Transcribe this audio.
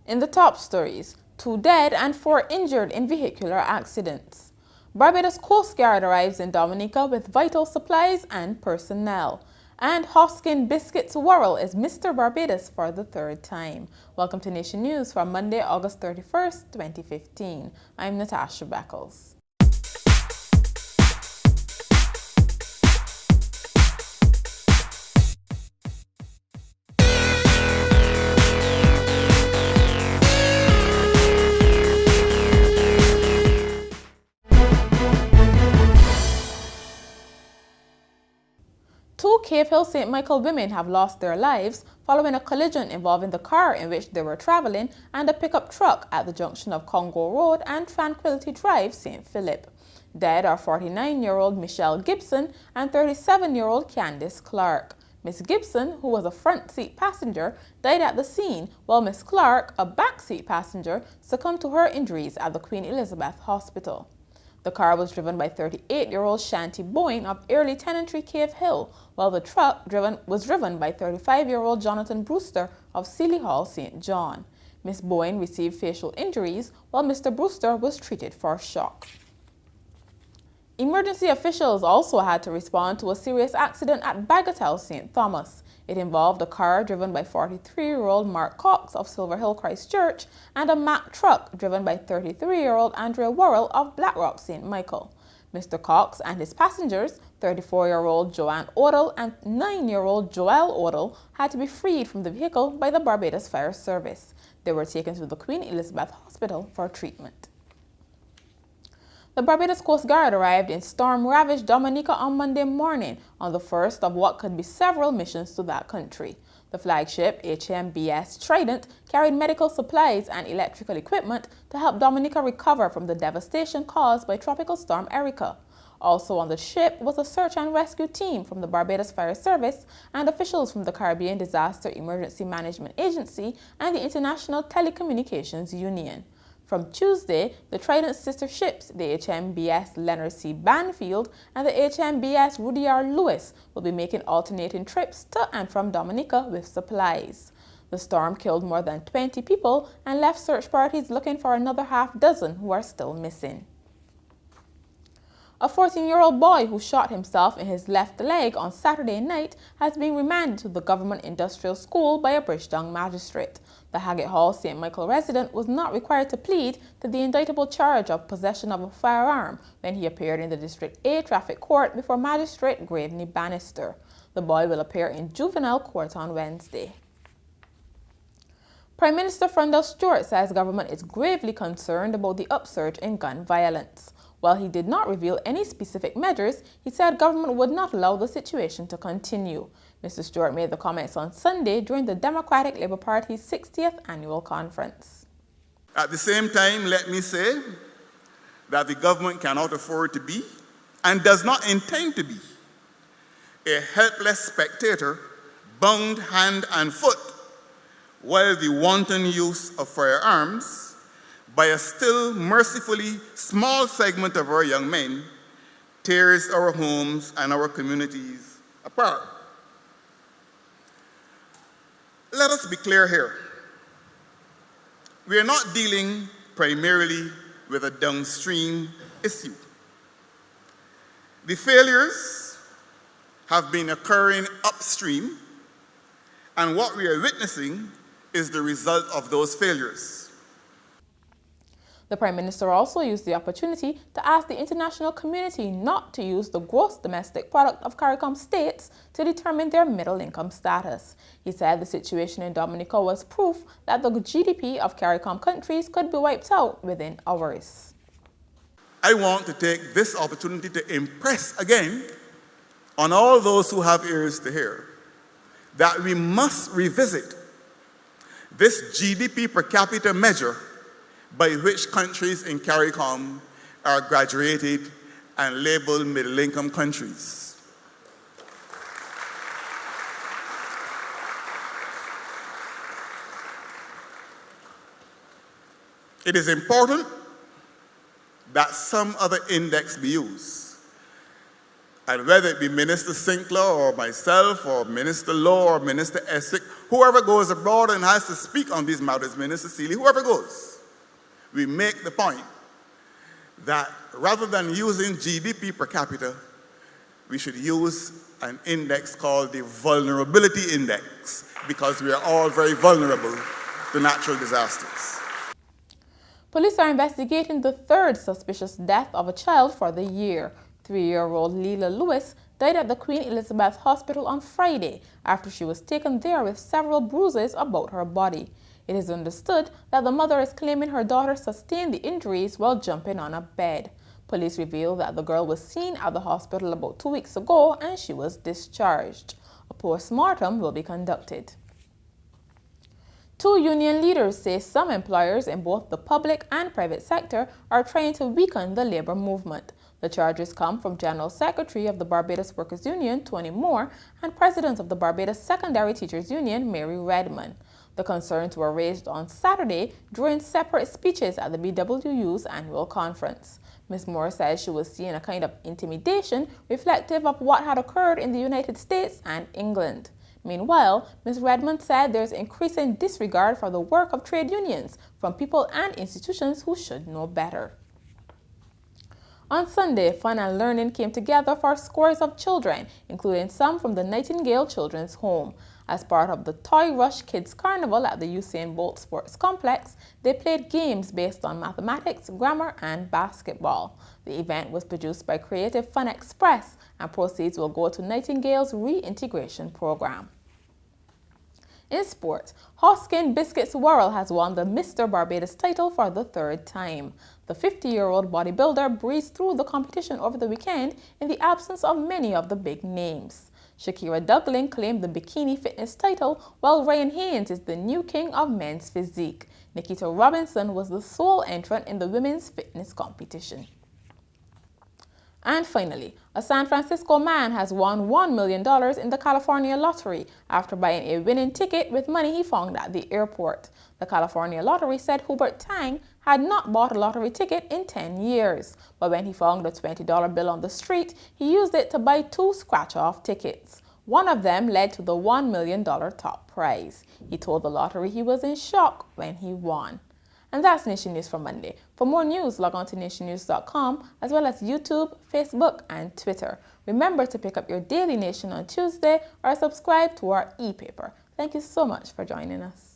In the top stories, 2 dead and 4 injured in vehicular accidents. Barbados Coast Guard arrives in Dominica with vital supplies and personnel. And Hoskyn Biscuits Worrell is Mr Barbados for the 3rd time. Welcome to Nation News for Monday, August 31st, 2015. I'm Natasha Beckles. Two Cave Hill St. Michael women have lost their lives following a collision involving the car in which they were traveling and a pickup truck at the junction of Congo Road and Tranquility Drive, St. Philip. Dead are 49-year-old Michelle Gibson and 37-year-old Candice Clark. Miss Gibson, who was a front seat passenger, died at the scene, while Miss Clark, a back seat passenger, succumbed to her injuries at the Queen Elizabeth Hospital. The car was driven by 38-year-old Shanti Boyne of Early Tenantry, Cave Hill, while the truck was driven by 35-year-old Jonathan Brewster of Sealy Hall, St. John. Miss Boyne received facial injuries, while Mr. Brewster was treated for shock. Emergency officials also had to respond to a serious accident at Bagatelle, St. Thomas. It involved a car driven by 43-year-old Mark Cox of Silver Hill Christchurch and a Mack truck driven by 33-year-old Andrea Worrell of Blackrock, St. Michael. Mr. Cox and his passengers, 34-year-old Joanne Odell and 9-year-old Joelle Odell, had to be freed from the vehicle by the Barbados Fire Service. They were taken to the Queen Elizabeth Hospital for treatment. The Barbados Coast Guard arrived in storm-ravaged Dominica on Monday morning on the first of what could be several missions to that country. The flagship HMBS Trident carried medical supplies and electrical equipment to help Dominica recover from the devastation caused by Tropical Storm Erica. Also on the ship was a search and rescue team from the Barbados Fire Service and officials from the Caribbean Disaster Emergency Management Agency and the International Telecommunications Union. From Tuesday, the Trident's sister ships, the HMBS Leonard C. Banfield and the HMBS Rudy R. Lewis, will be making alternating trips to and from Dominica with supplies. The storm killed more than 20 people and left search parties looking for another half-dozen who are still missing. A 14-year-old boy who shot himself in his left leg on Saturday night has been remanded to the Government Industrial School by a Bridgetown magistrate. The Haggett Hall St. Michael resident was not required to plead to the indictable charge of possession of a firearm when he appeared in the District A Traffic Court before Magistrate Graveney Bannister. The boy will appear in juvenile court on Wednesday. Prime Minister Frundell Stewart says government is gravely concerned about the upsurge in gun violence. While he did not reveal any specific measures, he said government would not allow the situation to continue. Mr. Stewart made the comments on Sunday during the Democratic Labour Party's 60th annual conference. At the same time, let me say that the government cannot afford to be, and does not intend to be, a helpless spectator bound hand and foot while the wanton use of firearms by a still mercifully small segment of our young men tears our homes and our communities apart. Let us be clear here. We are not dealing primarily with a downstream issue. The failures have been occurring upstream, and what we are witnessing is the result of those failures. The Prime Minister also used the opportunity to ask the international community not to use the gross domestic product of CARICOM states to determine their middle-income status. He said the situation in Dominica was proof that the GDP of CARICOM countries could be wiped out within hours. I want to take this opportunity to impress again on all those who have ears to hear that we must revisit this GDP per capita measure by which countries in CARICOM are graduated and labeled middle-income countries. It is important that some other index be used. And whether it be Minister Sinkler or myself or Minister Lowe or Minister Essex, whoever goes abroad and has to speak on these matters, Minister Seeley, whoever goes, we make the point that rather than using GDP per capita, we should use an index called the vulnerability index, because we are all very vulnerable to natural disasters. Police are investigating the third suspicious death of a child for the year. 3-year-old Leila Lewis died at the Queen Elizabeth Hospital on Friday after she was taken there with several bruises about her body. It is understood that the mother is claiming her daughter sustained the injuries while jumping on a bed. Police revealed that the girl was seen at the hospital about 2 weeks ago and she was discharged. A post-mortem will be conducted. 2 union leaders say some employers in both the public and private sector are trying to weaken the labor movement. The charges come from General Secretary of the Barbados Workers Union, Tony Moore, and President of the Barbados Secondary Teachers Union, Mary Redmond. The concerns were raised on Saturday during separate speeches at the BWU's annual conference. Ms. Moore said she was seeing a kind of intimidation reflective of what had occurred in the United States and England. Meanwhile, Ms. Redmond said there's increasing disregard for the work of trade unions from people and institutions who should know better. On Sunday, fun and learning came together for scores of children, including some from the Nightingale Children's Home. As part of the Toy Rush Kids Carnival at the Usain Bolt Sports Complex, they played games based on mathematics, grammar, and basketball. The event was produced by Creative Fun Express, and proceeds will go to Nightingale's reintegration program. In sport, Hoskyn Biscuits Worrell has won the Mr Barbados title for the 3rd time. The 50-year-old bodybuilder breezed through the competition over the weekend in the absence of many of the big names. Shakira Dougling claimed the bikini fitness title, while Ryan Haynes is the new king of men's physique. Nikita Robinson was the sole entrant in the women's fitness competition. And finally, a San Francisco man has won $1 million in the California lottery after buying a winning ticket with money he found at the airport. The California lottery said Hubert Tang had not bought a lottery ticket in 10 years, but when he found a $20 bill on the street, he used it to buy 2 scratch-off tickets. One of them led to the $1 million top prize. He told the lottery he was in shock when he won. And that's Nation News for Monday. For more news, log on to nationnews.com, as well as YouTube, Facebook, and Twitter. Remember to pick up your Daily Nation on Tuesday or subscribe to our e-paper. Thank you so much for joining us.